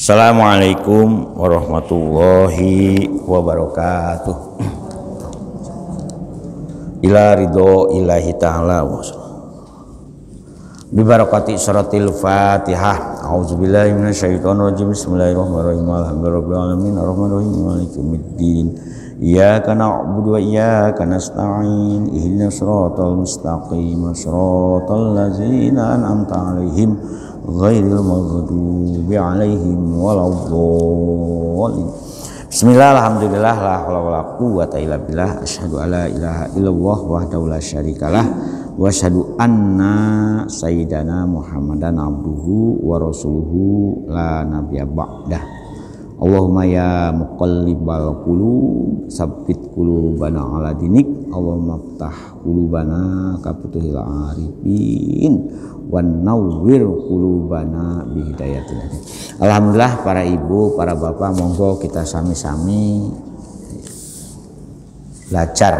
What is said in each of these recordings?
Assalamualaikum warahmatullahi wabarakatuh. Ila ridho ilahi ta'ala bi barakati suratil Fatihah. A'udzubillahi minasyaitonir rajim. Bismillahirrahmanirrahim. Alhamdulillahirabbil alamin arrahmanirrahim maliki yaumiddin. Iyyaka na'budu wa iyyaka nasta'in. Ihdinas siratal mustaqim. Shiratal ladzina an'amta 'alaihim ghairil maghdubi 'alaihim waladdallin. Bismillah, alhamdulillah, la haula wala quwwata illa billah. Asyhadu alla ilaha illallah wahdahu la syarikalah wa asyhadu anna sayyidana Muhammadan abduhu wa rasuluhu la nabiyya ba'dah. Allahumma ya muqallibal qulub tsabbit qulubana ala dinik. Allahumma ftah qulubana ka futuhil arifin wan nawwir qulubana bi hidayatil hadi. Alhamdulillah, para ibu, para bapak, monggo kita sami-sami belajar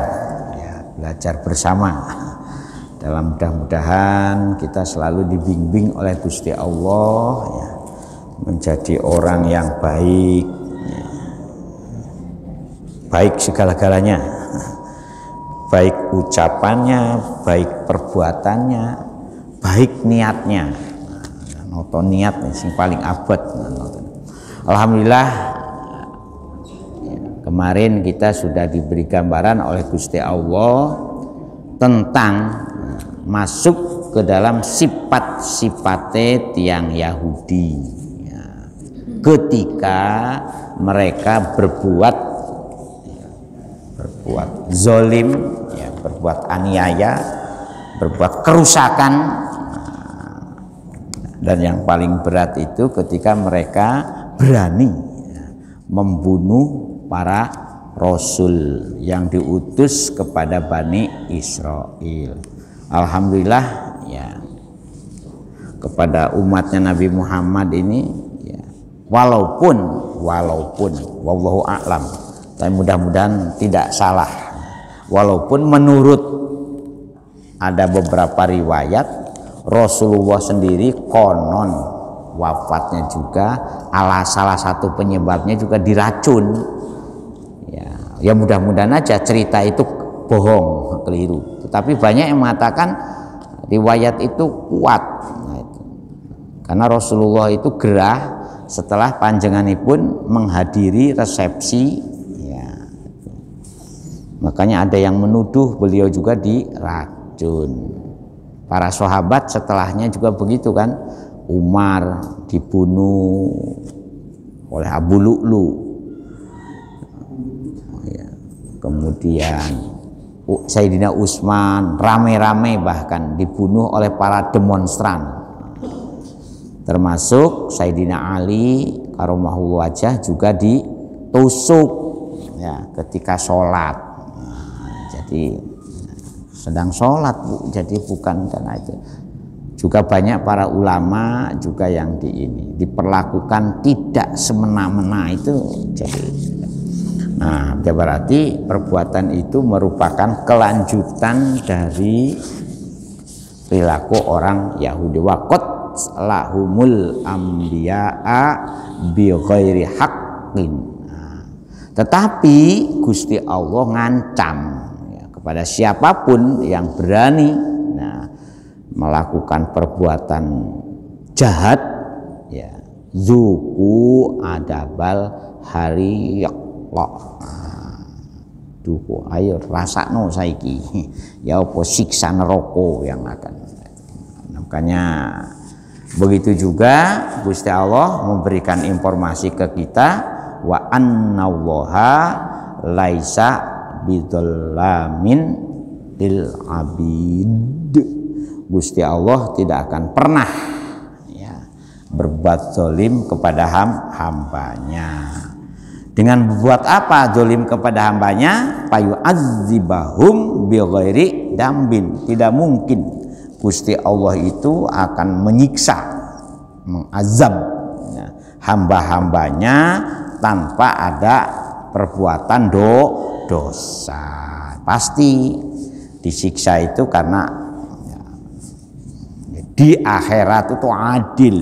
bersama. Dalam mudah-mudahan kita selalu dibimbing oleh Gusti Allah ya, menjadi orang yang baik, baik segala-galanya, baik ucapannya, baik perbuatannya, baik niatnya. Noto niat yang paling abad. Alhamdulillah, kemarin kita sudah diberi gambaran oleh Gusti Allah tentang masuk ke dalam sifat-sifatnya tiang Yahudi ketika mereka berbuat zolim, berbuat aniaya, berbuat kerusakan. Dan yang paling berat itu ketika mereka berani membunuh para rasul yang diutus kepada Bani Israel. Alhamdulillah ya, kepada umatnya Nabi Muhammad ini ya, walaupun wallahu a'lam, tapi mudah-mudahan tidak salah, walaupun menurut ada beberapa riwayat Rasulullah sendiri konon wafatnya juga salah satu penyebabnya juga diracun. Ya mudah-mudahan aja cerita itu bohong, keliru. Tetapi banyak yang mengatakan riwayat itu kuat. Karena Rasulullah itu gerah setelah panjenenganipun menghadiri resepsi. Ya. Makanya ada yang menuduh beliau juga diracun. Para sahabat setelahnya juga begitu kan. Umar dibunuh oleh Abu Lu'lu. Kemudian Sayyidina Utsman rame-rame bahkan dibunuh oleh para demonstran. Termasuk Sayyidina Ali karomahullah wajah juga ditusuk ya, ketika sholat. Jadi sedang sholat Bu, jadi bukan karena itu. Juga banyak para ulama juga yang diperlakukan tidak semena-mena itu. Jadi, nah berarti perbuatan itu merupakan kelanjutan dari perilaku orang Yahudi. Waqat lahumul anbiya'a bi ghairi haqqin. Nah, tetapi Gusti Allah ngancam pada siapapun yang berani melakukan perbuatan jahat ya, zuku adabal hariq. Duku ayo rasakno saiki ya apa siksa neraka yang akan. Makanya begitu juga Gusti Allah memberikan informasi ke kita wa annallaha laisa bidzallamin lil abid. Gusti Allah tidak akan pernah ya, berbuat zalim kepada hambanya. Dengan berbuat apa zalim kepada hambanya? Payu azibahum bi ghairi dambin. Tidak mungkin Gusti Allah itu akan menyiksa, mengazab ya, hamba-hambanya tanpa ada perbuatan dosa. Pasti disiksa itu karena di akhirat itu adil.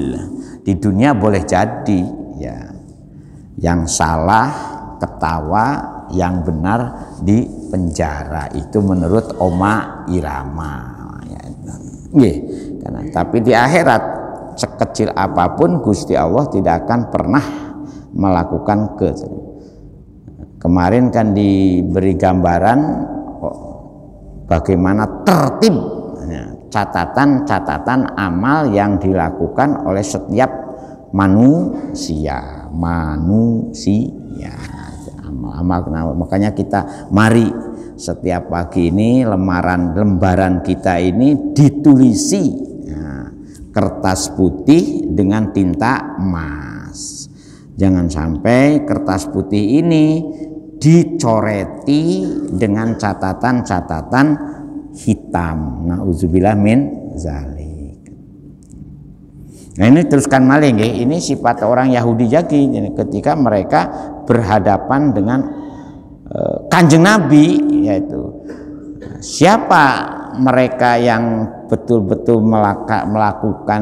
Di dunia boleh jadi ya. Yang salah ketawa, yang benar di penjara. Itu menurut Oma Irama. Ya. Karena tapi di akhirat sekecil apapun Gusti Allah tidak akan pernah melakukan kemarin kan diberi gambaran bagaimana tertib catatan-catatan amal yang dilakukan oleh setiap manusia amal. Makanya kita mari setiap pagi ini lembaran kita ini ditulisi kertas putih dengan tinta emas. Jangan sampai kertas putih ini dicoreti dengan catatan-catatan hitam. Nauzubillah min zalik. Nah ini teruskan maling ya. Ini sifat orang Yahudi jadi ketika mereka berhadapan dengan Kanjeng Nabi, yaitu siapa mereka yang betul-betul melakukan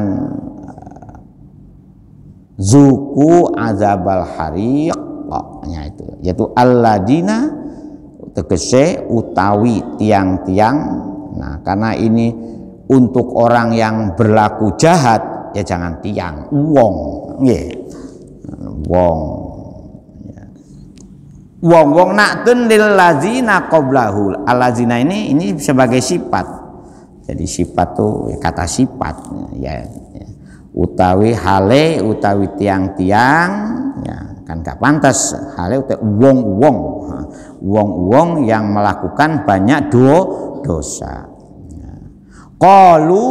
zuku azabal hariq, yaitu alladina tegese utawi tiang-tiang. Nah karena ini untuk orang yang berlaku jahat ya jangan tiang, wong naktun lil lazina qablahu. Al-lazina ini sebagai sifat. Jadi sifat tuh kata sifat ya. Utawi hale utawi tiang-tiang ya kan gak pantas hale utawi wong yang melakukan banyak dosa. Qalu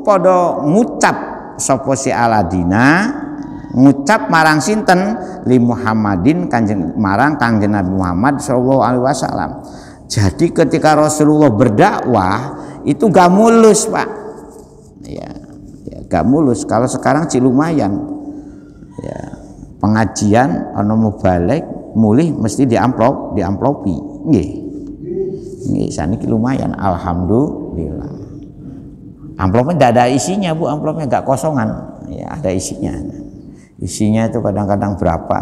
padha ngucap sapa si Aladina ngucap marang sinten li Muhammadin marang Kanjeng Nabi Muhammad sallallahu alaihi wasallam. Jadi ketika Rasulullah berdakwah itu gak mulus Pak ya gak mulus. Kalau sekarang sih lumayan ya, pengajian ono mubalik mulih mesti diamplopi nggih saniki lumayan alhamdulillah. Amplopnya tidak ada isinya Bu, amplopnya gak kosongan ya, ada isinya itu kadang-kadang berapa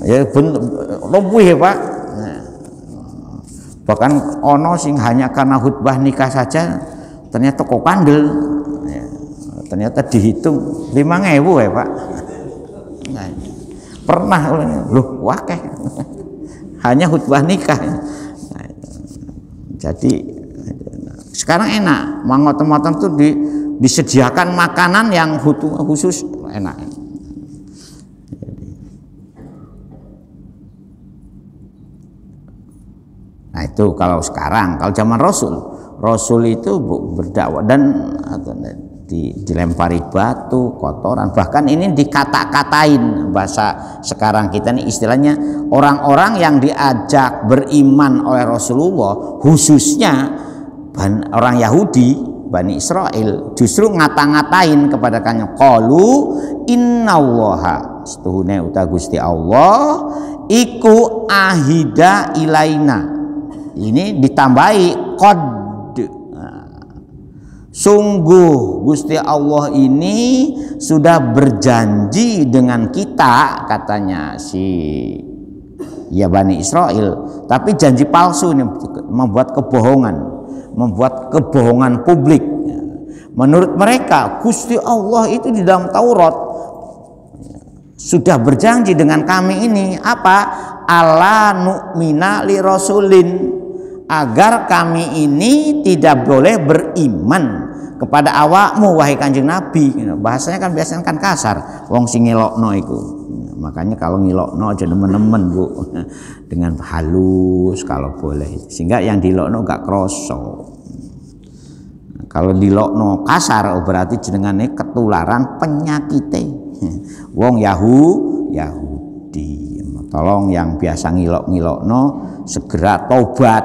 ya lebih ya Pak. Bahkan ono sing hanya karena khutbah nikah saja ternyata kok kandel ya, ternyata dihitung 5.000 ya Pak. Nah, pernah loh wakeh hanya khutbah nikah. Nah, jadi sekarang enak mangotem-ngotem tuh disediakan makanan yang khusus enak. Nah itu kalau sekarang. Kalau zaman Rasul itu berdakwah dan dilempari batu, kotoran, bahkan ini dikata-katain. Bahasa sekarang kita ini istilahnya orang-orang yang diajak beriman oleh Rasulullah, khususnya orang Yahudi Bani Israel, justru ngata-ngatain kepada Kanjeng qalu innallaha setuhune uta Gusti Allah iku ahida ilaina. Ini ditambahi qad. Sungguh Gusti Allah ini sudah berjanji dengan kita, katanya si ya Bani Israel, tapi janji palsu ini, membuat kebohongan publik. Menurut mereka Gusti Allah itu di dalam Taurat sudah berjanji dengan kami ini apa? Ala nu'mina li rasulin, agar kami ini tidak boleh beriman kepada awakmu wahai Kanjeng Nabi. Bahasanya kan biasanya kan kasar, wong sing ngelokno iku. Makanya kalau ngilokno aja nemen-nemen Bu, dengan halus kalau boleh, sehingga yang dilokno gak kroso. Kalau dilokno kasar berarti jenengane ketularan penyakite. Wong Yahudi. Tolong yang biasa ngilokno segera tobat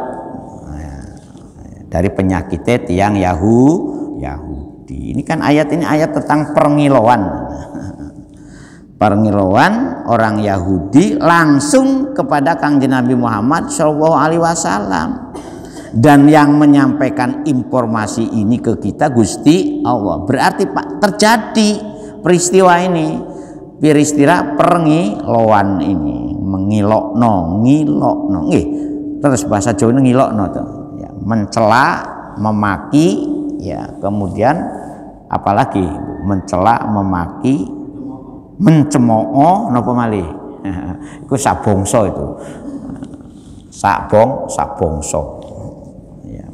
dari penyakitnya tiang Yahudi. Ini kan ayat tentang pengilauan. Pengilauan orang Yahudi langsung kepada Kanjeng Nabi Muhammad SAW. Dan yang menyampaikan informasi ini ke kita Gusti Allah. Berarti Pak terjadi peristiwa ini. piristira perngiloan ini, mengilokno, ngilokno. Nggih, terus bahasa Jawa ngilokno to. Ya, mencela, memaki, ya, kemudian apalagi mencela, memaki, mencemooh napa malih. Iku sak bangsa itu. Sak bangsa. Ya.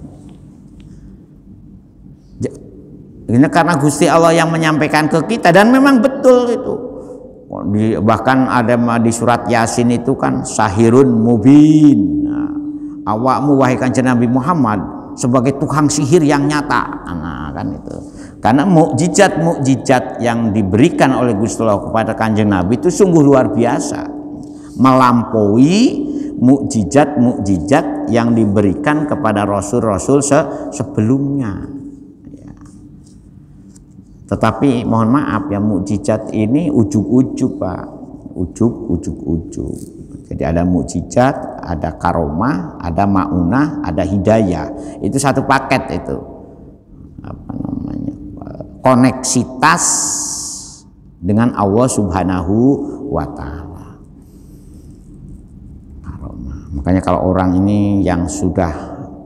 Ini karena Gusti Allah yang menyampaikan ke kita dan memang betul itu. Bahkan ada di surat Yasin itu kan sahirun mubin. Nah, awakmu wahai Kanjeng Nabi Muhammad sebagai tukang sihir yang nyata. Nah, kan itu. Karena mukjizat yang diberikan oleh Gusti Allah kepada Kanjeng Nabi itu sungguh luar biasa. Melampaui mukjizat yang diberikan kepada rasul-rasul sebelumnya. Tetapi mohon maaf ya, mukjizat ini ujug-ujug Pak, ujug. Jadi ada mukjizat, ada karomah, ada maunah, ada hidayah. Itu satu paket itu. Apa namanya? Koneksitas dengan Allah Subhanahu wa taala. Karomah. Makanya kalau orang ini yang sudah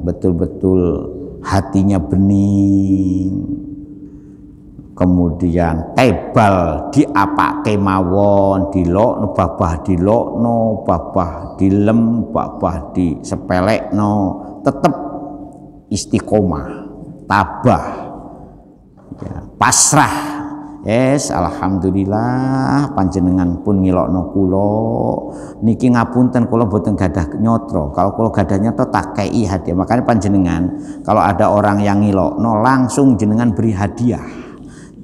betul-betul hatinya bening, kemudian tebal diapake mawon, dilokno babah, dilokno babah, dilem babah, disepelekno, tetep istiqomah, tabah, ya, pasrah. Yes, alhamdulillah panjenengan pun ngilokno kula niki ngapunten kula boten gadah nyotro. Kalau kula gadah nyotro tak kei hadiah. Makanya panjenengan kalau ada orang yang ngilokno langsung jenengan beri hadiah.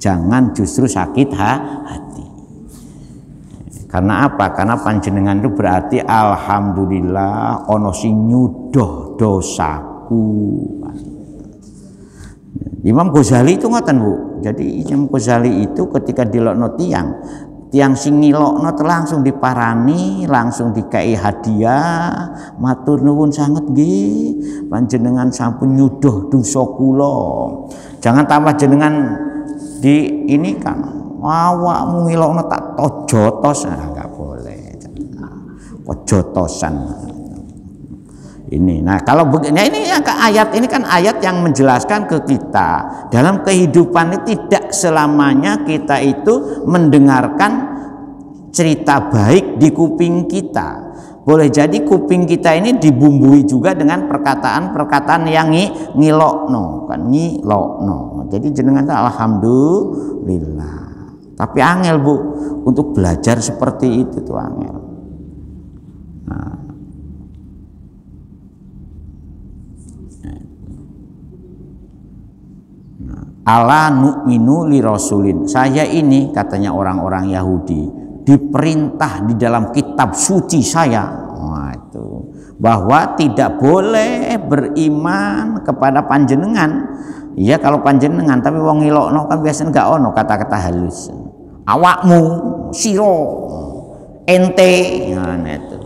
Jangan justru sakit hati. Karena apa? Karena panjenengan itu berarti alhamdulillah ono sing nyudoh dosaku. Imam Ghazali itu ngoten Bu. Jadi Imam Ghazali itu ketika dilokno tiang sing ngilokno langsung diparani, langsung dikai hadiah, matur nuwun sanget nggih, panjenengan sampun nyudoh dosa kula. Jangan tambah jenengan di ini kan awakmu ngilokno tak tojotos, enggak boleh. Kok jotosan. Ini. Nah, kalau begini ini ayat ini kan ayat yang menjelaskan ke kita dalam kehidupan ini tidak selamanya kita itu mendengarkan cerita baik di kuping kita. Boleh jadi kuping kita ini dibumbui juga dengan perkataan-perkataan yang ngilokno, kan ngilokno. Jadi jenengan alhamdulillah. Tapi angel Bu untuk belajar seperti itu tuh angel. Nah, ala nu'minu li rasulin. Saya ini katanya orang-orang Yahudi diperintah di dalam kitab suci saya itu bahwa tidak boleh beriman kepada panjenengan. Iya kalau panjenengan, tapi wong ngilokno kan biasanya enggak ono kata-kata halus. Awakmu, siro, ente, nah itu.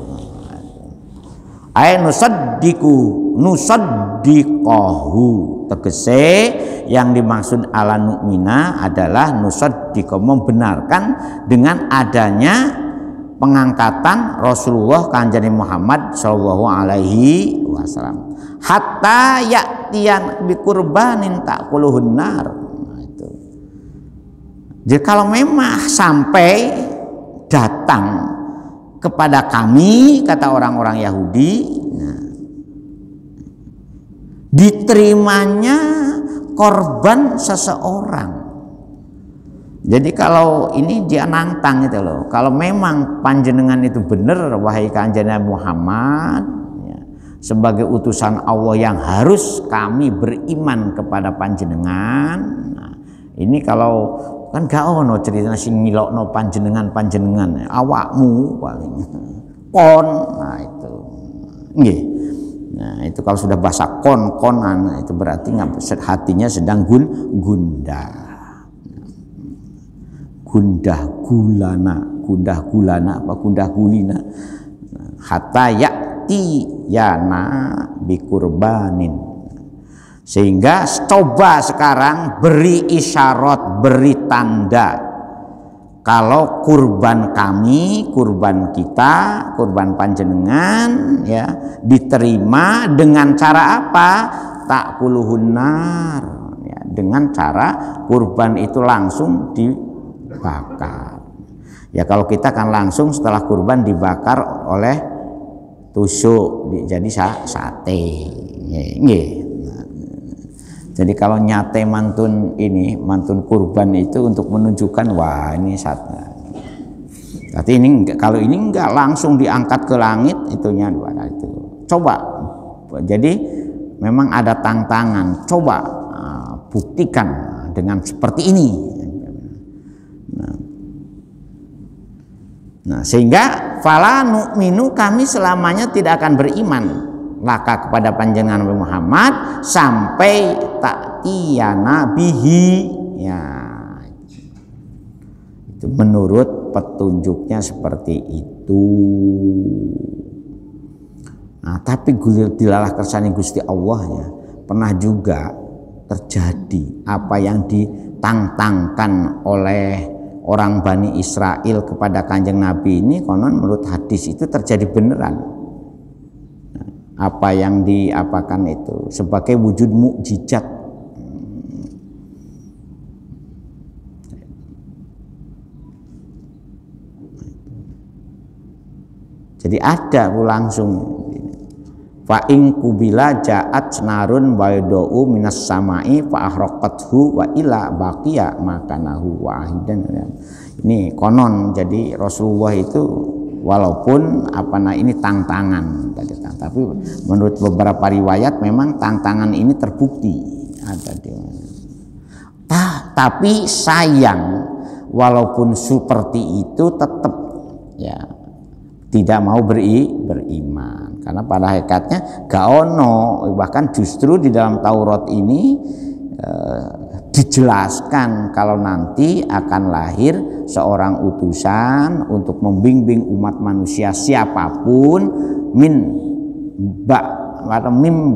Ay nusaddiqahu tegese yang dimaksud ala nu'mina adalah nusaddiqa membenarkan dengan adanya pengangkatan Rasulullah Kanjeng Muhammad sallallahu alaihi wasallam hatta ya'tiyan bi qurbanin ta'kuluhun nar. Nah, itu. Jadi kalau memang sampai datang kepada kami kata orang-orang Yahudi, nah, diterimanya korban seseorang. Jadi kalau ini dia nantang itu loh, kalau memang panjenengan itu benar wahai Kanjeng Muhammad ya, sebagai utusan Allah yang harus kami beriman kepada panjenengan. Nah, ini kalau kan gak ono cerita sing ngilokno panjenengan awakmu paling kon. Nah itu nggih. Nah itu kalau sudah bahasa konan itu berarti hatinya sedang gundah gulana hatta ya'ti yana bikurbanin. Sehingga coba sekarang beri isyarat, beri tanda kalau kurban kami, kurban kita, kurban panjenengan ya diterima dengan cara apa? Ta'kuluhun nar, ya, dengan cara kurban itu langsung dibakar. Ya kalau kita kan langsung setelah kurban dibakar oleh tusuk jadi sate. Nggih. Jadi kalau nyate mantun kurban itu untuk menunjukkan wah ini satnya. Tapi ini kalau ini enggak langsung diangkat ke langit itunya itu. Coba. Jadi memang ada tantangan. Coba buktikan dengan seperti ini. Nah, sehingga fala nu'minu kami selamanya tidak akan beriman laka kepada panjenengan Nabi Muhammad sampai ta'tiyana bihi ya. Itu menurut petunjuknya seperti itu. Nah, tapi gulir dilalah kersane Gusti Allah ya, pernah juga terjadi apa yang ditantangkan oleh orang Bani Israel kepada Kanjeng Nabi ini konon menurut hadis itu terjadi beneran. Apa yang diapakan itu sebagai wujud mukjizat. Jadi ada langsung fa in kubila ja'at narun baydau minas samai fa ahraqathu wa ila baqiya makanahu wahidan. Ini konon jadi Rasulullah itu walaupun ini tantangan tapi menurut beberapa riwayat memang tantangan ini terbukti ada di tapi sayang walaupun seperti itu tetap ya tidak mau beriman karena pada hakikatnya gak ono, bahkan justru di dalam Taurat ini dijelaskan kalau nanti akan lahir seorang utusan untuk membimbing umat manusia siapapun min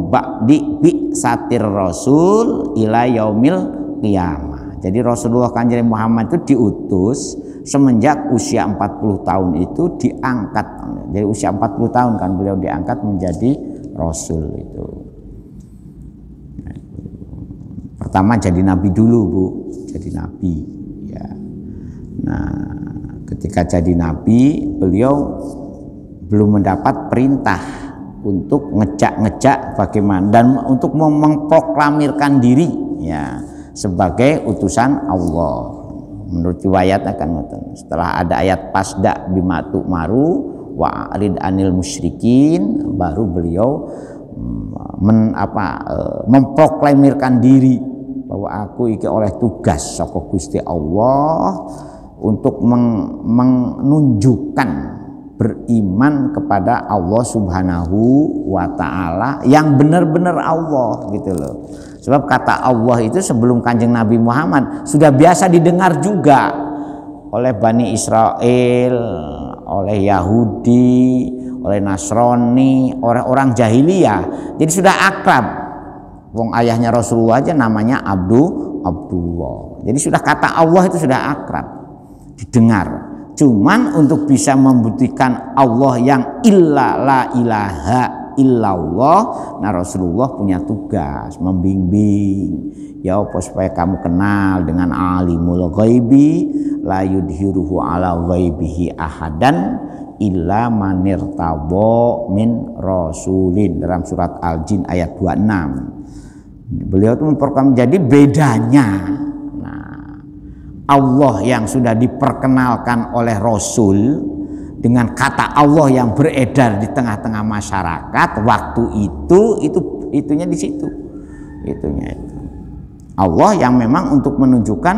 ba'di bi satir rasul ila yaumil qiyamah. Jadi Rasulullah Kanjeng Muhammad itu diutus semenjak usia 40 tahun itu diangkat. Jadi usia 40 tahun kan beliau diangkat menjadi rasul itu. Pertama jadi nabi dulu, Bu. Jadi nabi ya. Nah, ketika jadi nabi, beliau belum mendapat perintah untuk ngejak bagaimana dan untuk memproklamirkan diri ya sebagai utusan Allah. Menurut riwayat akan setelah ada ayat pasda bima tu'maru wa arid anil musyrikin, baru beliau memproklamirkan diri bahwa aku iki oleh tugas saka Gusti Allah untuk menunjukkan beriman kepada Allah Subhanahu wa Ta'ala yang benar-benar Allah gitu loh. Sebab kata Allah itu sebelum Kanjeng Nabi Muhammad sudah biasa didengar juga oleh Bani Israel, oleh Yahudi, oleh Nasrani, orang-orang jahiliyah. Jadi sudah akrab. Wong ayahnya Rasulullah aja namanya Abdullah. Jadi sudah kata Allah itu sudah akrab, didengar. Cuman untuk bisa membuktikan Allah yang la ilaha illallah, nah Rasulullah punya tugas membimbing. Ya apa supaya kamu kenal dengan alimul ghaibi la yudhiruhu ala ghaibihi ahadan illa manirtabo min rasulin, dalam surat Al-Jin ayat 26. Beliau itu memperkenalkan jadi bedanya Allah yang sudah diperkenalkan oleh Rasul dengan kata Allah yang beredar di tengah-tengah masyarakat waktu itunya di situ. Itunya itu. Allah yang memang untuk menunjukkan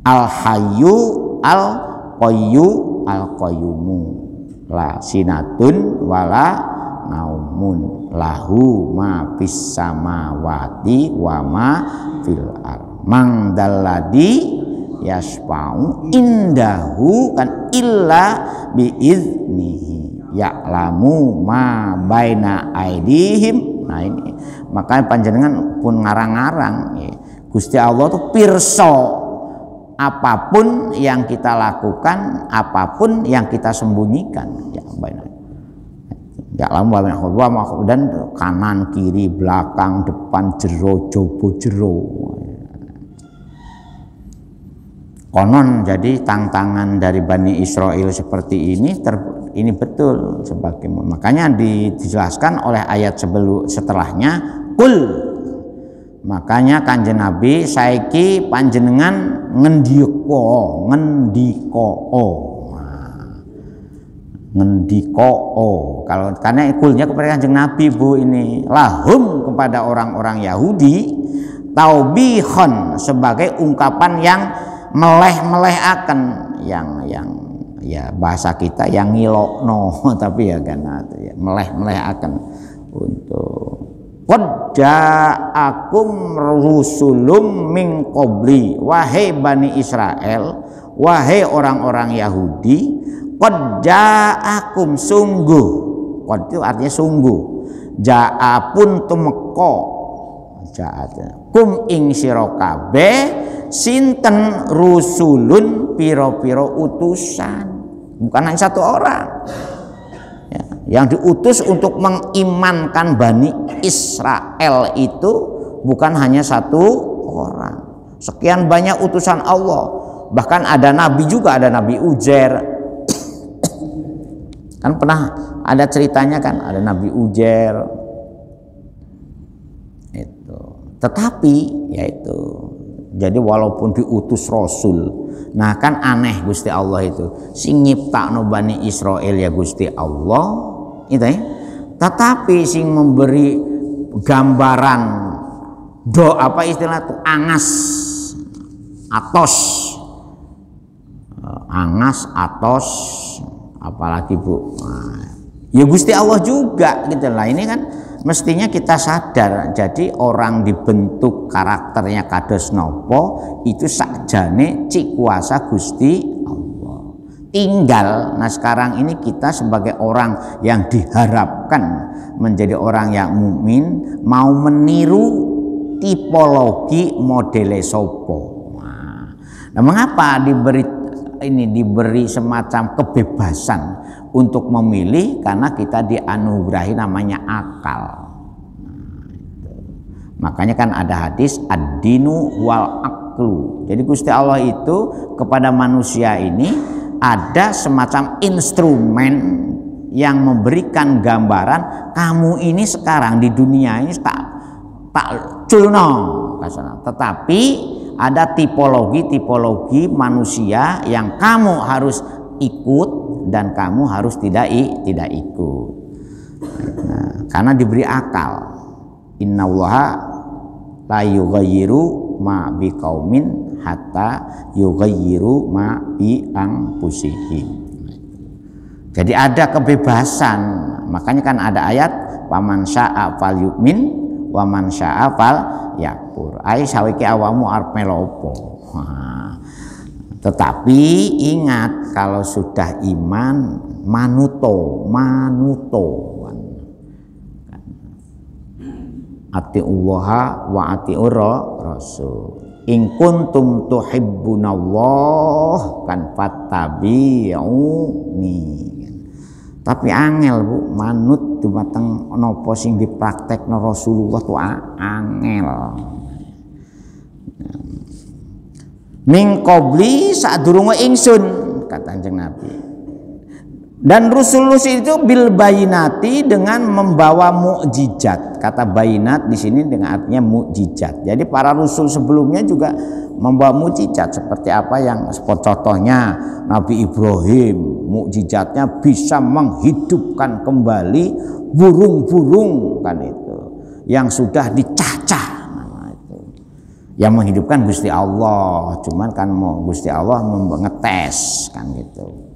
Al-Hayyu Al-Qayyu Al-Qayyumu la sinatun wala naumun lahu ma fis samawati wa ma fil ardh mang dalladhi yasfa'u indahu kan illa biiznihi ya'lamu ma baina aidihim. Nah ini makanya panjenengan pun ngarang-ngarang ya. Gusti Allah tuh pirsa apapun yang kita lakukan, apapun yang kita sembunyikan, ya baik. Dan kanan, kiri, belakang, depan, jero, jobo, jero. Konon jadi tantangan dari Bani Israel seperti ini betul sebagai, makanya dijelaskan oleh ayat setelahnya kul. Makanya Kanjeng Nabi saiki panjenengan ngendiko kalau karena kulnya kepada Kanjeng Nabi Bu, ini lahum kepada orang-orang Yahudi taubihon sebagai ungkapan yang meleh akan yang ya bahasa kita yang ngilokno tapi ya kan meleh akan untuk qad ja'akum rusulum min qabli, wahai Bani Israel, wahai orang-orang Yahudi, qad ja'akum sungguh, qad itu artinya sungguh, ja'a pun tumeka, ja'a kum ing sira kabeh sinten rusulun piro-piro utusan, bukan hanya satu orang ya, yang diutus untuk mengimankan Bani Israel itu bukan hanya satu orang, sekian banyak utusan Allah, bahkan ada nabi juga, ada Nabi Uzair kan pernah ada ceritanya kan, ada Nabi Uzair itu, tetapi yaitu jadi walaupun diutus Rasul, nah kan aneh Gusti Allah itu, sing nyiptakno Bani Israel ya Gusti Allah itu ya, tetapi sing memberi gambaran apa istilah itu angas atos apalagi Bu, nah, ya Gusti Allah juga gitu lah. Ini kan mestinya kita sadar, jadi orang dibentuk karakternya kados nopo itu sakjane cik kuasa Gusti Allah. Tinggal nah sekarang ini kita sebagai orang yang diharapkan menjadi orang yang mukmin mau meniru tipologi modele sopo. Nah, mengapa diberi semacam kebebasan untuk memilih? Karena kita dianugerahi namanya akal. Makanya kan ada hadis ad-dinu wal aqlu. Jadi Gusti Allah itu kepada manusia ini ada semacam instrumen yang memberikan gambaran kamu ini sekarang di dunia ini tak culno, tetapi ada tipologi manusia yang kamu harus ikut dan kamu harus tidak ikut. Nah, karena diberi akal. Innallaha la yughayyiru ma biqaumin hatta yughayyiru ma bi anfusihim. Jadi ada kebebasan. Makanya kan ada ayat waman syaa falyu'min waman syaa fal yakfur. Ai sawiki awamu arep melu apa. Tetapi ingat kalau sudah iman manuto atiullaha wa atiur rasul in kuntum tuhibbunallah kan fattabi'uni. Tapi angel Bu, manut dumateng napa sing dipraktekno Rasulullah tuh angel. Min qabli sadurunge ingsun kata Kanjeng Nabi. Dan rusul-rusul itu bil bayinati dengan membawa mukjizat. Kata bayinat di sini dengan artinya mukjizat. Jadi para rasul sebelumnya juga membawa mukjizat seperti apa yang contohnya Nabi Ibrahim, mukjizatnya bisa menghidupkan kembali burung-burung kan itu yang sudah dicacah. Yang menghidupkan Gusti Allah, cuman kan mau Gusti Allah ngetes kan gitu.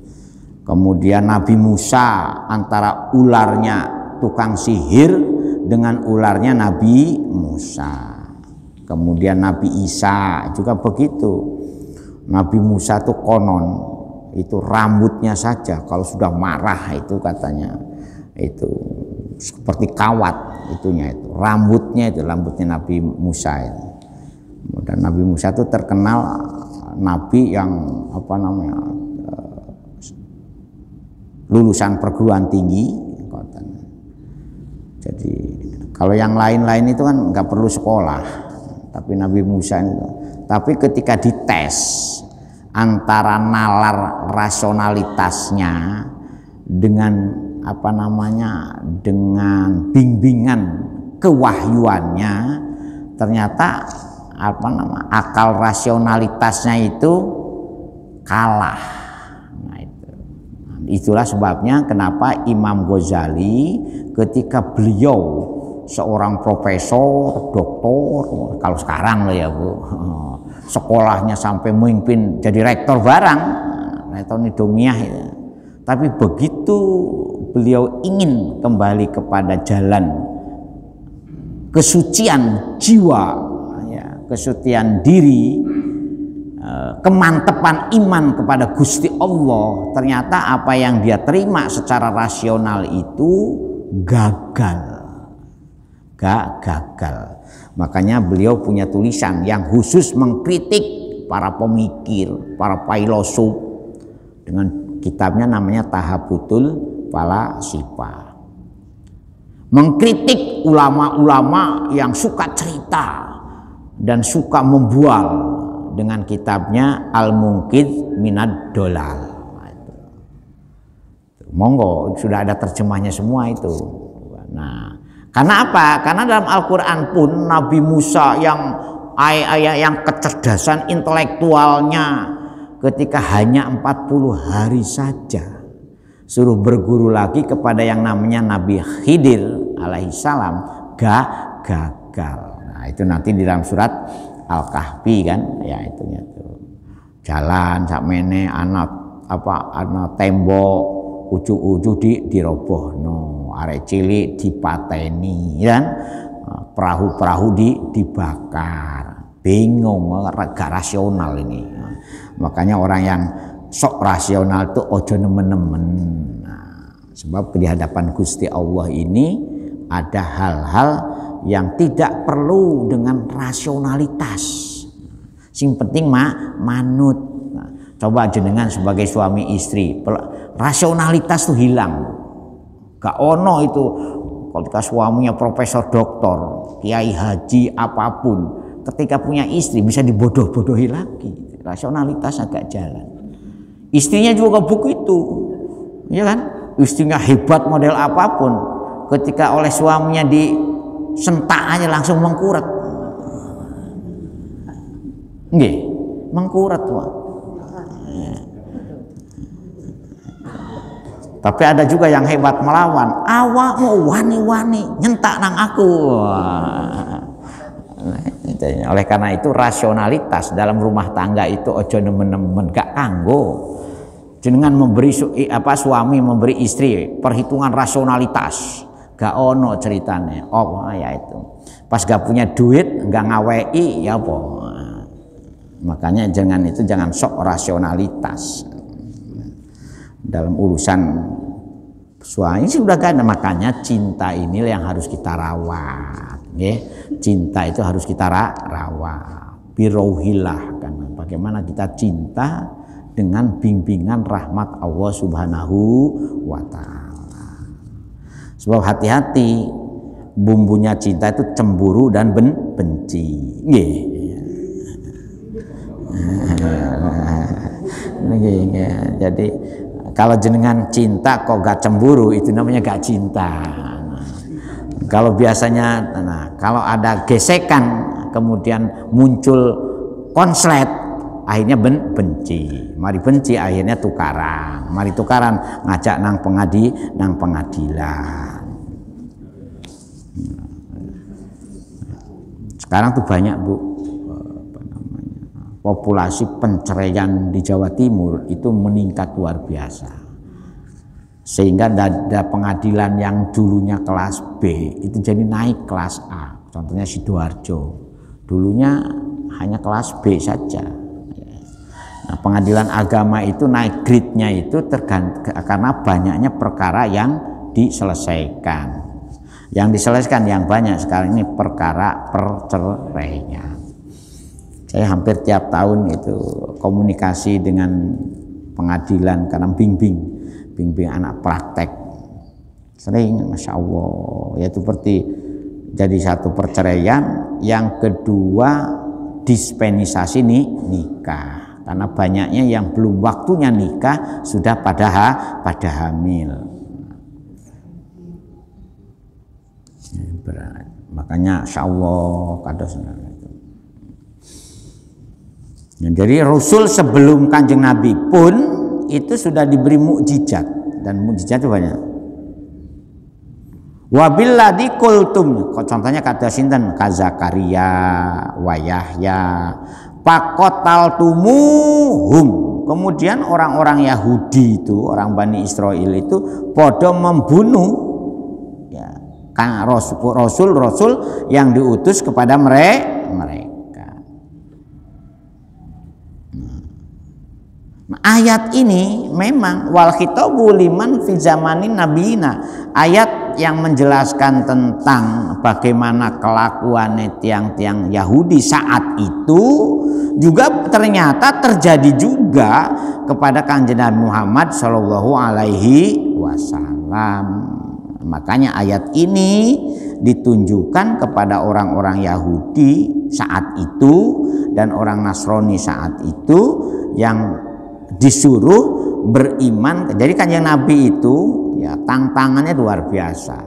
Kemudian Nabi Musa antara ularnya tukang sihir dengan ularnya Nabi Musa. Kemudian Nabi Isa juga begitu. Nabi Musa tuh konon itu rambutnya saja kalau sudah marah itu katanya itu seperti kawat itunya itu rambutnya Nabi Musa itu. Dan Nabi Musa itu terkenal nabi yang lulusan perguruan tinggi. Jadi kalau yang lain-lain itu kan nggak perlu sekolah, tapi Nabi Musa itu. Tapi ketika dites antara nalar rasionalitasnya dengan dengan bimbingan kewahyuannya, ternyata akal rasionalitasnya itu kalah. Nah, itulah sebabnya kenapa Imam Ghazali ketika beliau seorang profesor, doktor, kalau sekarang loh ya Bu, sekolahnya sampai memimpin jadi rektor barang, rektor Nidomiah ya. Tapi begitu beliau ingin kembali kepada jalan kesucian jiwa, ya, kesucian diri, kemantepan iman kepada Gusti Allah, ternyata apa yang dia terima secara rasional itu gagal. Makanya beliau punya tulisan yang khusus mengkritik para pemikir, para filosof, dengan kitabnya namanya Tahabutul Falasifa. Mengkritik ulama-ulama yang suka cerita dan suka membual dengan kitabnya Al-Munqidh Minad Dolal. Monggo, sudah ada terjemahnya semua itu. Nah, karena apa? Karena dalam Al-Quran pun Nabi Musa yang kecerdasan intelektualnya ketika hanya 40 hari saja suruh berguru lagi kepada yang namanya Nabi Khidir alaihissalam, gagal. Nah, itu nanti di dalam surat Al-Kahfi kan, ya itunya tuh. Jalan sakmene anak tembok ujug-ujug dirobohno, arek cilik dipateni kan, perahu-perahu dibakar. Bingung, gak rasional ini. Makanya orang yang sok rasional itu ojo nemen-nemen. Nah, sebab di hadapan Gusti Allah ini ada hal-hal yang tidak perlu dengan rasionalitas. Sing penting manut. Nah, coba jenengan sebagai suami istri, rasionalitas tuh hilang. Gak ono itu ketika suaminya profesor doktor, kiai haji apapun, ketika punya istri bisa dibodoh-bodohi lagi. Rasionalitas agak jalan. Istrinya juga begitu, ya kan? Istrinya hebat model apapun, ketika oleh suaminya disentak aja langsung mengkurat. Nggih, mengkurat wah. Tapi ada juga yang hebat melawan. Awakmu wani-wani nyentak nang aku. Oleh karena itu rasionalitas dalam rumah tangga itu ojo nemen-nemen, gak kanggo. Jenengan memberi suami memberi istri perhitungan rasionalitas, gak ono ceritane. Oh ya itu. Pas gak punya duit, gak ngawei ya apa. Makanya jangan sok rasionalitas dalam urusan suami sih udah kan. Makanya cinta inilah yang harus kita rawat, ya. Cinta itu harus kita rawat, birauhillah, kan. Bagaimana kita cinta dengan bimbingan rahmat Allah Subhanahu wa Ta'ala. Sebab hati-hati, bumbunya cinta itu cemburu dan benci. Jadi kalau jenengan cinta kok gak cemburu, itu namanya gak cinta. Kalau biasanya, kalau ada gesekan kemudian muncul konslet, akhirnya benci. Mari benci akhirnya tukaran. Mari tukaran ngajak nang pengadilan. Sekarang tuh banyak Bu, populasi penceraian di Jawa Timur itu meningkat luar biasa. Sehingga ada pengadilan yang dulunya kelas B itu jadi naik kelas A. Contohnya Sidoarjo, dulunya hanya kelas B saja. Nah, pengadilan agama itu naik grade-nya itu karena banyaknya perkara yang diselesaikan. Yang diselesaikan yang banyak sekarang ini perkara perceraian. Saya hampir tiap tahun itu komunikasi dengan pengadilan karena bimbing anak praktek. Sering, Masya Allah, yaitu seperti jadi satu perceraian, yang kedua dispensasi nikah, karena banyaknya yang belum waktunya nikah sudah pada hamil. Berat. Makanya Insya Allah kadosnya itu. Jadi Rasul sebelum Kanjeng Nabi pun itu sudah diberi mukjizat, dan mukjizat itu banyak. Wabilladzi qultum, contohnya kata sinten, ka Zakaria wa Yahya faqataltumuhum. Kemudian orang-orang Yahudi itu, orang Bani Israel itu podo membunuh ya rasul-rasul yang diutus kepada mereka. Nah, ayat ini memang wal khitabu liman fi zamanin nabiyina, ayat yang menjelaskan tentang bagaimana kelakuan tiang-tiang Yahudi saat itu juga ternyata terjadi juga kepada Kanjeng Nabi Muhammad Shallallahu Alaihi Wasallam. Makanya ayat ini ditunjukkan kepada orang-orang Yahudi saat itu dan orang Nasrani saat itu yang disuruh beriman. Jadi Kanjeng Nabi itu ya tantangannya luar biasa.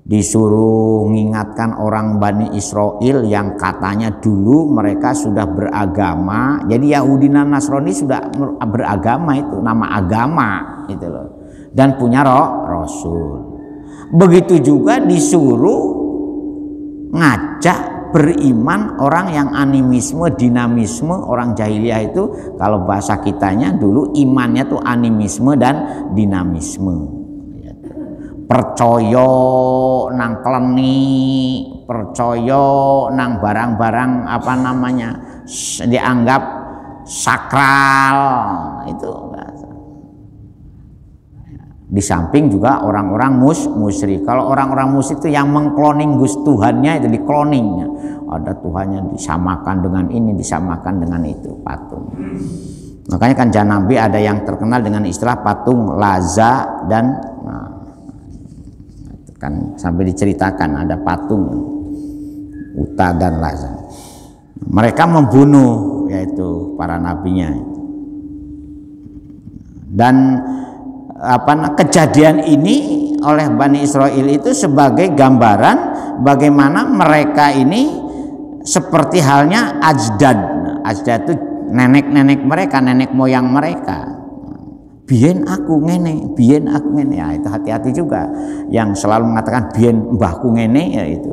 Disuruh mengingatkan orang Bani Israel yang katanya dulu mereka sudah beragama. Jadi Yahudi dan Nasrani sudah beragama, itu nama agama itu loh, dan punya rasul. Begitu juga disuruh ngajak beriman orang yang animisme, dinamisme. Orang jahiliyah itu kalau bahasa kitanya dulu imannya tuh animisme dan dinamisme. Percaya nang kleni, percaya nang barang-barang apa namanya dianggap sakral itu. Di samping juga orang-orang musyrik. Kalau orang-orang musyrik itu yang mengkloning Gus Tuhannya itu dikloningnya. Ada Tuhannya disamakan dengan ini, disamakan dengan itu, patung. Makanya kan Nabi ada yang terkenal dengan istilah patung Laza dan itu kan sampai diceritakan ada patung Uta dan Laza. Mereka membunuh yaitu para nabinya. Dan kejadian ini oleh Bani Israel itu sebagai gambaran bagaimana mereka ini seperti halnya ajdad. Ajdad itu nenek-nenek mereka, nenek moyang mereka. Biyen aku ngene, biyen aku ngene. Ya itu hati-hati juga yang selalu mengatakan biyen mbahku ngene, ya itu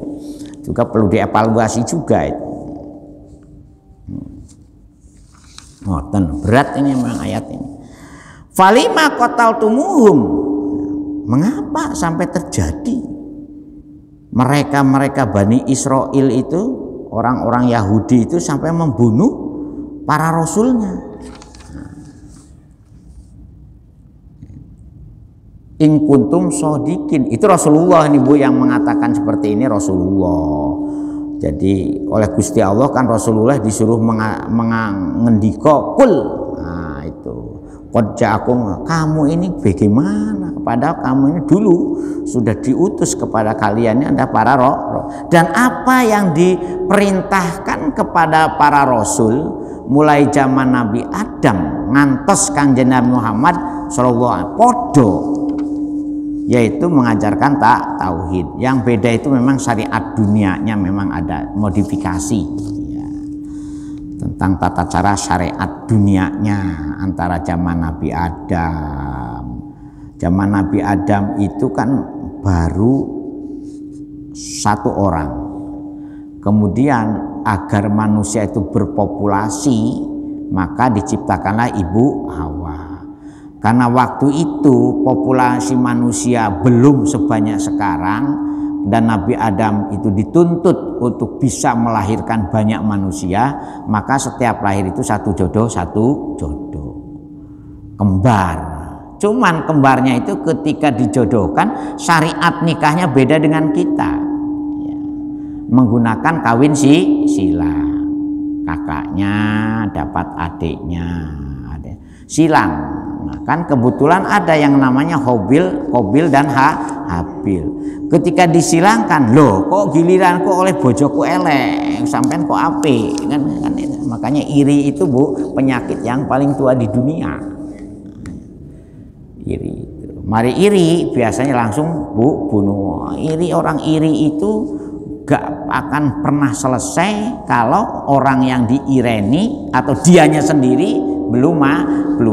juga perlu dievaluasi juga itu. Berat ini memang ayat ini. Falima qataltumuhum, mengapa sampai terjadi mereka Bani Israel itu, orang-orang Yahudi itu sampai membunuh para rasulnya. In kuntum shodiqin, itu Rasulullah ini Bu yang mengatakan seperti ini, Rasulullah. Jadi oleh Gusti Allah kan Rasulullah disuruh mengendika kul. Nah itu qad ja'akum, kamu ini bagaimana? Padahal kamu ini dulu sudah diutus kepada kalian, ini ada para roh. Dan apa yang diperintahkan kepada para rasul mulai zaman Nabi Adam ngantos Kanjeng Nabi Muhammad sallallahu alaihi wasallam, yaitu mengajarkan tauhid. Yang beda itu memang syariat dunianya memang ada modifikasi ya, tentang tata cara syariat dunianya antara zaman Nabi Adam. Zaman Nabi Adam itu kan baru satu orang. Kemudian agar manusia itu berpopulasi, maka diciptakanlah Ibu Hawa. Karena waktu itu populasi manusia belum sebanyak sekarang, dan Nabi Adam itu dituntut untuk bisa melahirkan banyak manusia, maka setiap lahir itu satu jodoh kembar. Cuman kembarnya itu ketika dijodohkan syariat nikahnya beda dengan kita ya. Menggunakan kawin sila. kakaknya, dapat adiknya, silang. Nah, kan kebetulan ada yang namanya Qabil dan Habil. Ketika disilangkan, loh kok giliranku oleh bojoku elek, sampean kok apik, kan itu. Makanya iri itu Bu, penyakit yang paling tua di dunia. Iri itu. Mari iri biasanya langsung bunuh. Orang iri itu gak akan pernah selesai kalau orang yang diireni atau dianya sendiri belum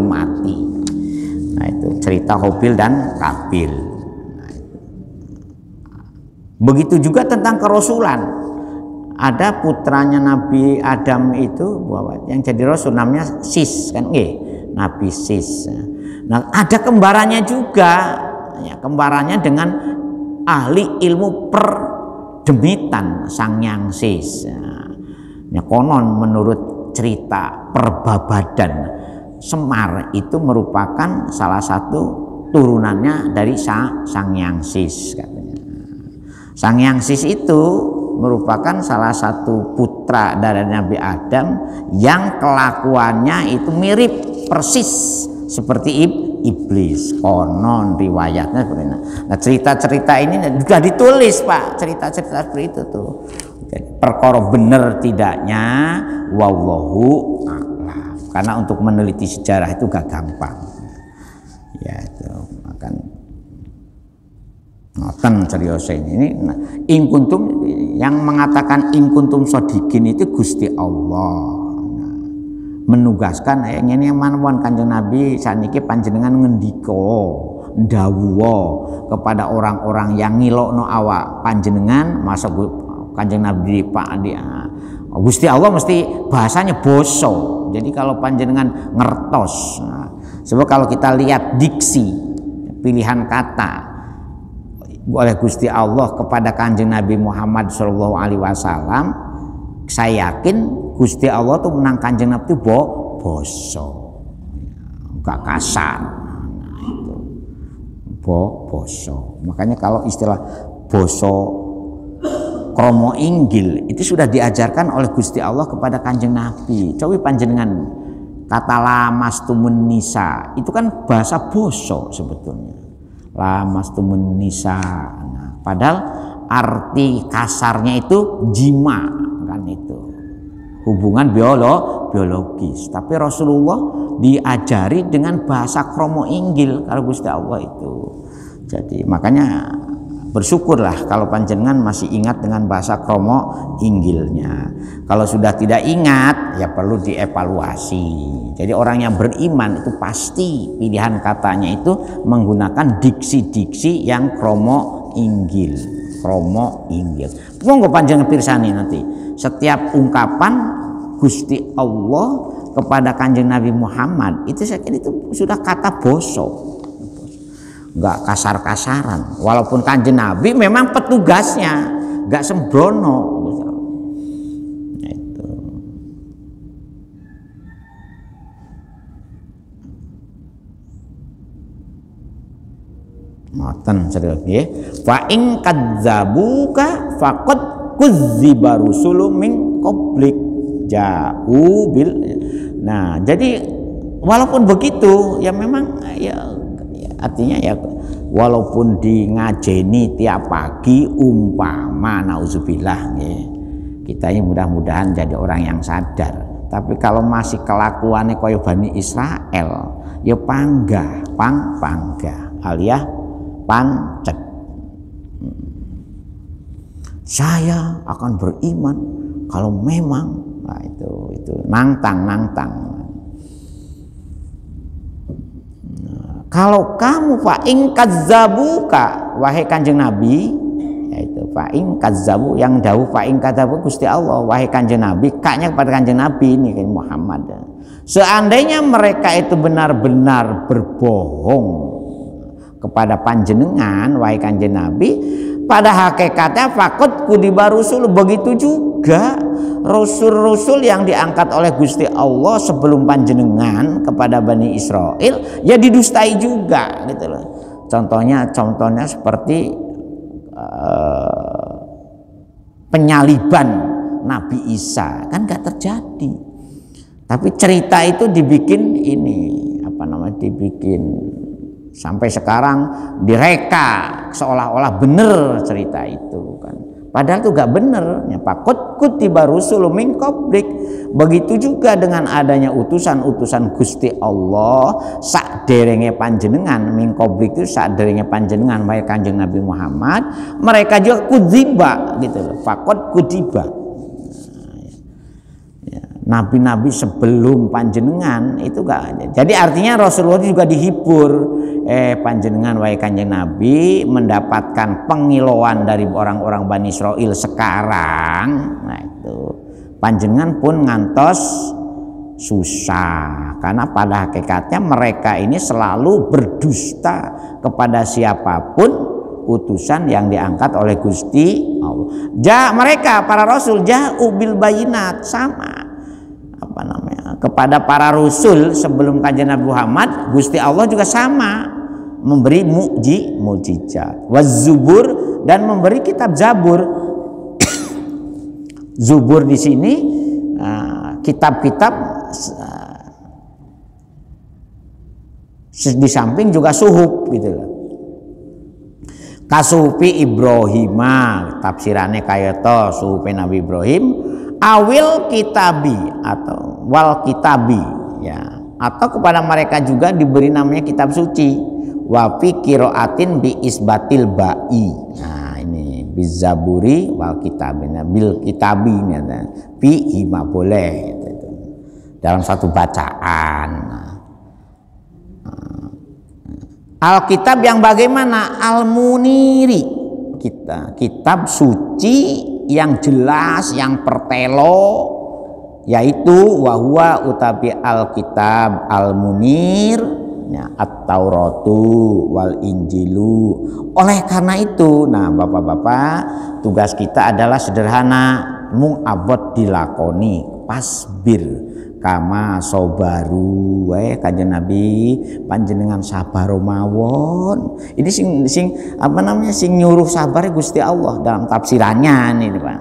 mati. Nah itu cerita Qabil dan Habil. Nah, begitu juga tentang kerasulan. Ada putranya Nabi Adam itu yang jadi rasul namanya Sis kan, Nabi Sis. Nah ada kembarannya juga, ya, kembarannya dengan ahli ilmu perdemitan Sangyang Sis. Ya, konon menurut cerita perbabadan, Semar itu merupakan salah satu turunannya dari Sangyang Sis katanya. Sangyang Sis itu merupakan salah satu putra dari Nabi Adam yang kelakuannya itu mirip persis seperti iblis. Konon riwayatnya seperti itu. Nah cerita-cerita ini sudah ditulis Pak, cerita-cerita seperti itu tuh. Jadi, perkara benar tidaknya wallahu a'lam. Karena untuk meneliti sejarah itu gak gampang. Ya itu akan ngoten serius ini. Nah, in kuntum yang mengatakan in kuntum shodiqin itu Gusti Allah. Nah, menugaskan ngene mawon Kanjeng Nabi saniki panjenengan ngendika ndawuha kepada orang-orang yang ngilokno awak panjenengan, masa Kanjeng Nabi Pak Gusti Allah mesti bahasanya boso. Jadi kalau panjenengan ngertos. Nah, sebab kalau kita lihat diksi pilihan kata oleh Gusti Allah kepada Kanjeng Nabi Muhammad SAW, saya yakin Gusti Allah tuh menang Kanjeng Nabi itu boso, gak kasar. Nah, itu boso. Makanya kalau istilah boso kromo inggil itu sudah diajarkan oleh Gusti Allah kepada Kanjeng Nabi. Coba panjenengan kata lamastumun nisa itu kan bahasa boso sebetulnya. Lamastumun nisa. Nah, padahal arti kasarnya itu jima kan, itu hubungan biologis. Tapi Rasulullah diajari dengan bahasa kromo inggil kalau Gusti Allah itu. Jadi makanya bersyukurlah kalau panjenengan masih ingat dengan bahasa kromo inggilnya. Kalau sudah tidak ingat ya perlu dievaluasi. Jadi orang yang beriman itu pasti pilihan katanya itu menggunakan diksi-diksi yang kromo inggil. Monggo panjenengan pirsani nanti setiap ungkapan Gusti Allah kepada Kanjeng Nabi Muhammad itu saya kira itu sudah kata boso. Enggak kasar-kasaran, walaupun Kanjeng Nabi memang petugasnya enggak sembrono. Itu ngoten serius nggih. Fa in kadzabuka faqad kuzziba rusulun min qablik ja'u bil. Nah, jadi walaupun begitu ya memang ya artinya ya walaupun di ngajeni tiap pagi umpama nauzubillah ya, kita ini mudah-mudahan jadi orang yang sadar. Tapi kalau masih kelakuannya kaya Bani Israel ya panggah alias pancet. Saya akan beriman kalau memang itu nantang. Kalau kamu fa'in kadzabuka wahai Kanjeng Nabi, yaitu fa'in kadzabu yang dawuh fa'in kadzabu Gusti Allah wahai Kanjeng Nabi, kaknya kepada Kanjeng Nabi ini kan Muhammad. Seandainya mereka itu benar-benar berbohong kepada panjenengan wahai Kanjeng Nabi, pada hakikatnya faqad kudiba rusul, begitu juga rasul-rasul yang diangkat oleh Gusti Allah sebelum panjenengan kepada Bani Israel ya didustai juga gitu loh. Contohnya seperti penyaliban Nabi Isa, kan nggak terjadi. Tapi cerita itu dibikin dibikin sampai sekarang direka seolah-olah benar cerita itu kan. Padahal itu gak bener. Pakut kutiba rusulun min qablik. Begitu juga dengan adanya utusan-utusan Gusti Allah sakderenge panjenengan min qablik itu sakderenge panjenengan baik Kanjeng Nabi Muhammad, mereka juga kudziba gitu loh. Pakut kutiba. Nabi-nabi sebelum panjenengan itu gak. Jadi artinya Rasulullah juga dihibur. Panjenengan wahai Kanjeng Nabi mendapatkan pengilauan dari orang-orang Bani Israil sekarang. Nah itu panjenengan pun ngantos susah, karena pada hakikatnya mereka ini selalu berdusta kepada siapapun utusan yang diangkat oleh Gusti Allah. Mereka para rasul ja'u bil bayinat, sama kepada para rasul sebelum Kanjeng Nabi Muhammad, Gusti Allah juga sama memberi mukjizat, wazubur, dan memberi kitab Zabur. Zubur di sini kitab-kitab, di samping juga suhuf gitu loh. Kasufi Ibrahimah, tafsirannya kayata suhufi Nabi Ibrahim, awil kitabi atau wal kitabi ya, atau kepada mereka juga diberi namanya kitab suci. Wa fi qiraatin bi isbatil ba'i. Nah ini bizaburi wal kitabina bil kitabi bi hima boleh gitu. Dalam satu bacaan. Alkitab yang bagaimana? Al-muniri, kitab suci yang jelas, yang pertelo, yaitu wahwa utabi alkitab al-munir ya, at-tauratu wal injilu. Oleh karena itu, nah bapak-bapak, tugas kita adalah sederhana, mung abot dilakoni, pasbir kama sobaru wae Kanjeng Nabi panjenengan sabar mawon. Ini sing nyuruh sabar Gusti Allah dalam tafsirannya ini Pak.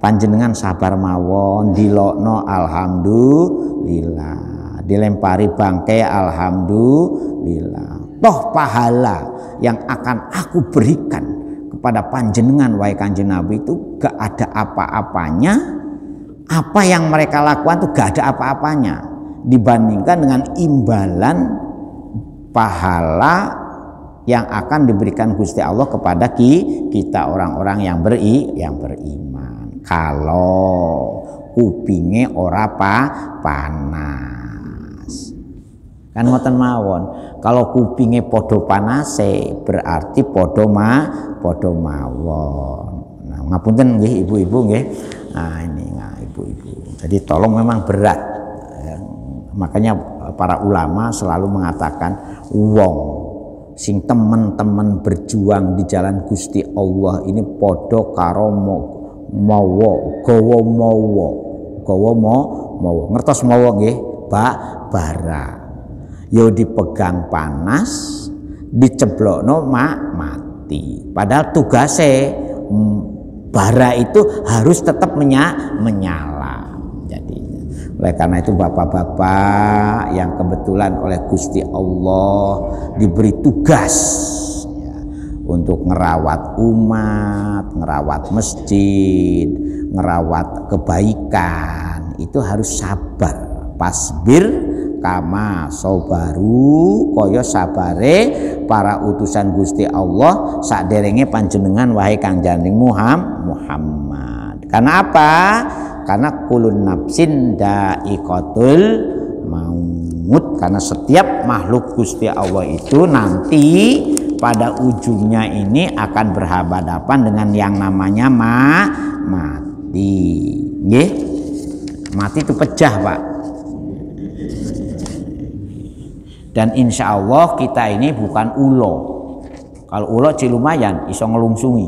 Panjenengan sabar mawon, dilokno alhamdulillah, dilempari bangkai alhamdulillah. Toh pahala yang akan aku berikan kepada panjenengan wahai Kanjeng Nabi itu gak ada apa-apanya. Apa yang mereka lakukan itu gak ada apa-apanya dibandingkan dengan imbalan pahala yang akan diberikan Gusti Allah kepada kita orang-orang yang beriman. Kalau kupinge ora panas, kan ngoten mawon. Kalau kupinge podo panase berarti podo mawon. Nah, ngapunten nggih ibu-ibu nggih. Nah ini ibu-ibu. Jadi tolong, memang berat. Makanya para ulama selalu mengatakan wong sing temen-temen berjuang di jalan Gusti Allah ini podo karo gawa mawa. Ngertos mawa nggih? Bara. Yo dipegang panas, diceblokno mati. Padahal tugasnya bara itu harus tetap menyala. Jadi oleh karena itu bapak-bapak yang kebetulan oleh Gusti Allah diberi tugas ya, untuk ngerawat umat, ngerawat masjid, ngerawat kebaikan, itu harus sabar. Pasbir kama sobaru koyo sabare para utusan Gusti Allah saderenge panjenengan wahai Kanjeng Muhammad. Karena apa? Karena kulun nafsin da'iqatul maut. Karena setiap makhluk Gusti Allah itu nanti pada ujungnya ini akan berhadapan dengan yang namanya mati. Nggih? Mati itu pecah, Pak. Dan insya Allah kita ini bukan ulo. Kalau ulo sih lumayan iso ngelungsungi.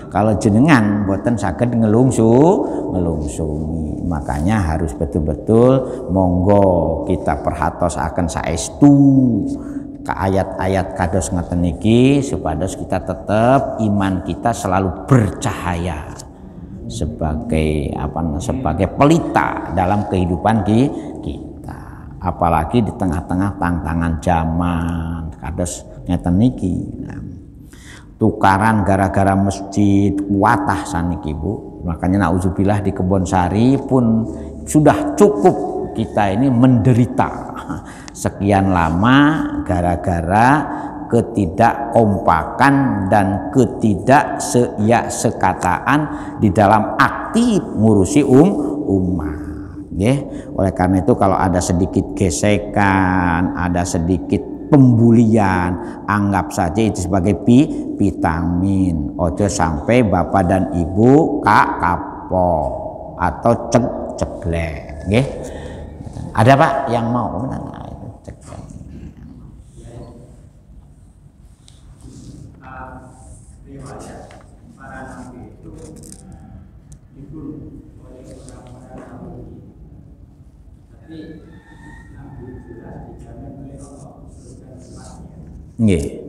Kalau jenengan boten saged ngelungsungi. Makanya harus betul-betul monggo kita perhatosaken saestu ke ayat-ayat kados ngeten iki supados kita tetap iman kita selalu bercahaya. sebagai pelita dalam kehidupan kita, apalagi di tengah-tengah tantangan zaman kados ngeten niki. Tukaran gara-gara masjid kuatah saniki Bu, makanya nauzubillah di Kebonsari pun sudah cukup kita ini menderita sekian lama gara-gara ketidakkompakan dan sekataan di dalam aktif ngurusi umat. Oleh karena itu kalau ada sedikit gesekan, ada sedikit pembulian, anggap saja itu sebagai vitamin. Ojo sampai bapak dan ibu kapok atau ceglek. Ada Pak yang mau? Nggih.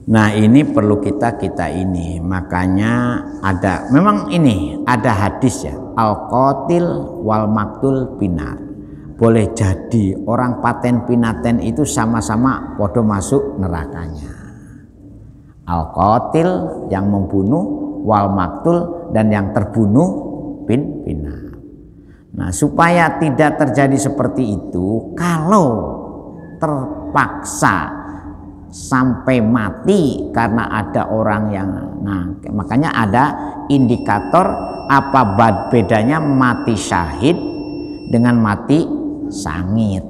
Nah ini perlu kita ini, makanya memang ada hadis ya, al-qatil wal maktul pinar. Boleh jadi orang paten pinaten itu sama-sama podo masuk nerakanya. Al-qatil yang membunuh, wal maktul dan yang terbunuh pinar. Nah supaya tidak terjadi seperti itu, kalau terpaksa sampai mati karena ada orang yang makanya ada indikator apa bedanya mati syahid dengan mati sangit.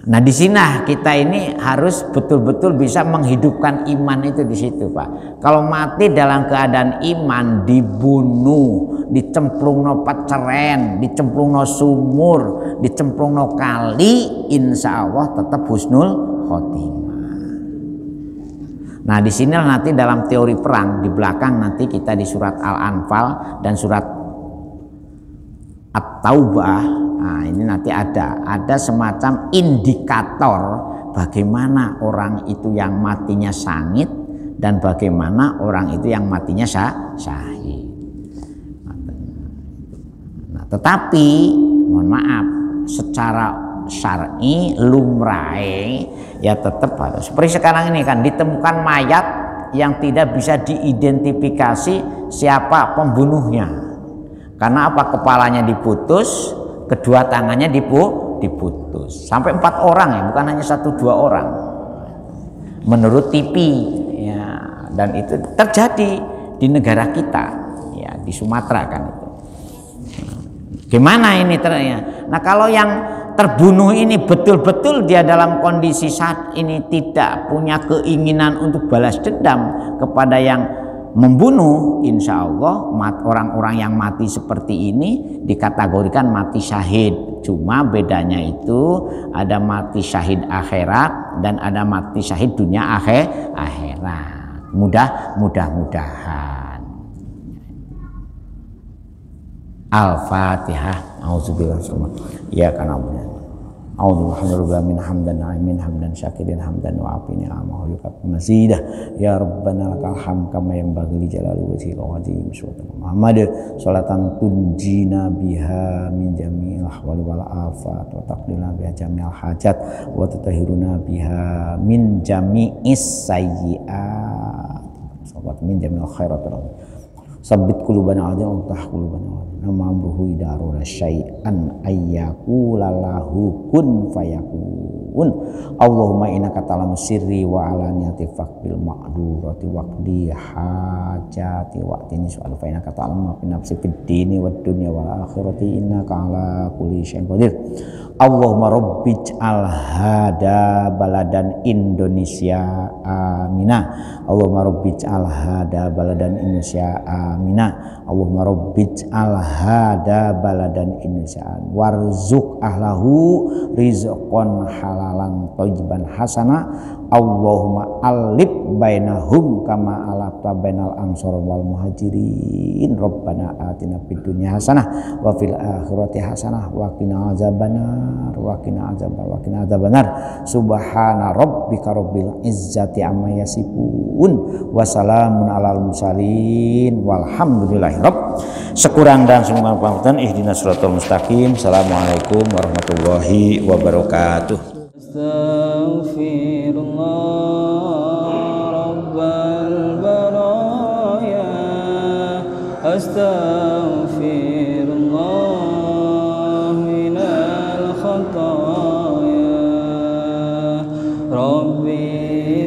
Nah di sini kita ini harus betul-betul bisa menghidupkan iman itu di situ Pak. Kalau mati dalam keadaan iman, dibunuh, dicemplungno peceren, dicemplungno sumur, dicemplungno kali, insya Allah tetap husnul khotimah. Nah di sini nanti dalam teori perang di belakang nanti kita di surat Al-Anfal dan surat At-Taubah. Nah ini nanti ada semacam indikator bagaimana orang itu yang matinya sangit dan bagaimana orang itu yang matinya syahid. Nah, tetapi mohon maaf secara syar'i lumrahe ya tetap harus seperti sekarang ini kan ditemukan mayat yang tidak bisa diidentifikasi siapa pembunuhnya. Karena apa? Kepalanya diputus, kedua tangannya diputus sampai 4 orang ya, bukan hanya 1-2 orang menurut TV ya, dan itu terjadi di negara kita ya, di Sumatera kan itu. Gimana ini ternyata? Nah kalau yang terbunuh ini betul-betul dia dalam kondisi saat ini tidak punya keinginan untuk balas dendam kepada yang membunuh, insya Allah orang-orang yang mati seperti ini dikategorikan mati syahid. Cuma bedanya itu ada mati syahid akhirat dan ada mati syahid dunia akhirat. Mudah-mudahan. Al-Fatihah. Auzubillahi ya kana Alhamdulillah min hamdan na'imin hamdan syakirin hamdan wa'afini amahu yukab mazidah ya Rabbana lakal ham kama yang bagli jalali wajhil wajim suatan Muhammad salatan tunjina biha min jami'il ahwali wal afat wa taqdina biha jami'al hajat wa tutahhiruna biha min jami'is sayyi'at sabat min jami'il khairat sabbit qulubana ajal untah qulubana amruhu idarura syai'an ayyaqulalahu kun fayakun. Allahumma innaka ta'lamu sirri wa alaniyati faqbil ma'durati waqdi hajati waqtini su'al fa innaka ta'lamu fi nafsi fid dini wad dunya wal akhirati innaka ala kulli syai'in qadir. Allahumma rabbij'al hada baladan Indonesia amina. Allahumma rabbij'al hada baladan Indonesia amina. Allahumma rabbij'al hada baladan Indonesia warzuq ahlahu rizqan halal halalan thayyiban hasana. Allahumma alif bainahum kama alafta bainal ansor wal muhajirin. Rabbana atina fid dunya hasanah wa fil akhirati hasanah wa qina azabannar wa qina azabannar. Subhana rabbika rabbil izzati amma yasifun wa salamun alal mursalin walhamdulillahi rabb. Sekurang dan sungguh pangapunten. Ihdinas siratal mustaqim. Assalamualaikum warahmatullahi wabarakatuh. Astaghfirullah rabbal baraya, astaghfirullah minal khataya, rabbi